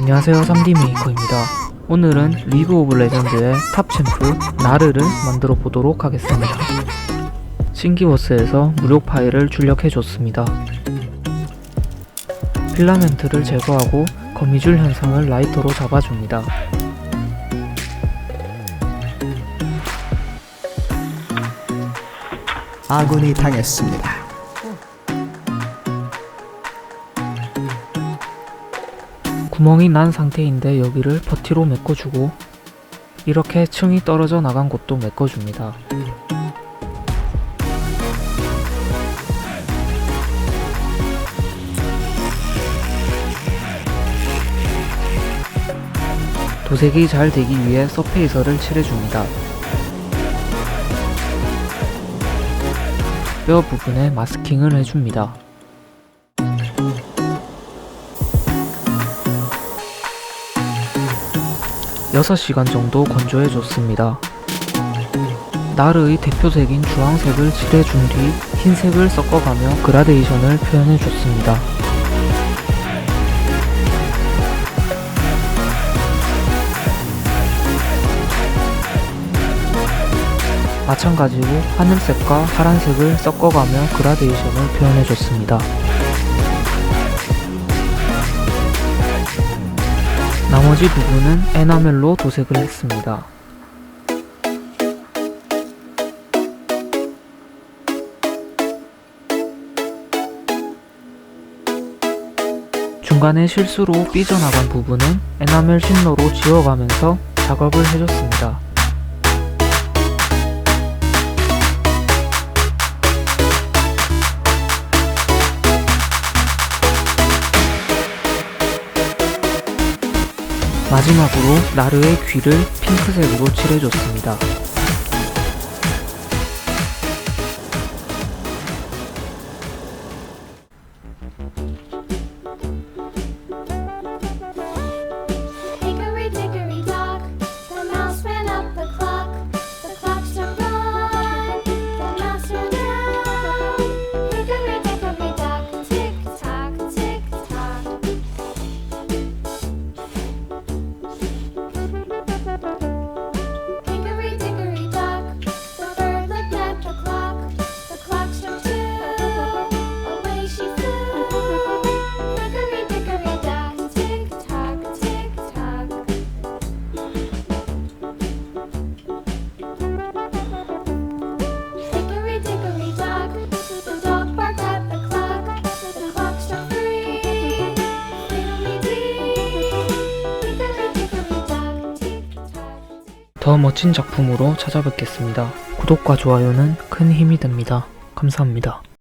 안녕하세요, 3D 메이커입니다. 오늘은 리그 오브 레전드의 탑 챔프 나르를 만들어 보도록 하겠습니다. 신기버스에서 무료 파일을 출력해줬습니다. 필라멘트를 제거하고 거미줄 현상을 라이터로 잡아줍니다. 아군이 당했습니다. 구멍이 난 상태인데 여기를 퍼티로 메꿔주고 이렇게 층이 떨어져 나간 곳도 메꿔줍니다. 도색이 잘 되기 위해 서페이서를 칠해줍니다. 뼈 부분에 마스킹을 해줍니다. (6) 시간 정도 건조해줬습니다. 나르의 대표색인 주황색을 칠해준 뒤 흰색을 섞어가며 그라데이션을 표현해줬습니다. 마찬가지로 하늘색과 파란색을 섞어가며 그라데이션을 표현해줬습니다. 나머지 부분은 에나멜로 도색을 했습니다. 중간에 실수로 삐져나간 부분은 에나멜 쉰너로 지워가면서 작업을 해줬습니다. 마지막으로 나르의 귀를 핑크색으로 칠해줬습니다. 더 멋진 작품으로 찾아뵙겠습니다. 구독과 좋아요는 큰 힘이 됩니다. 감사합니다.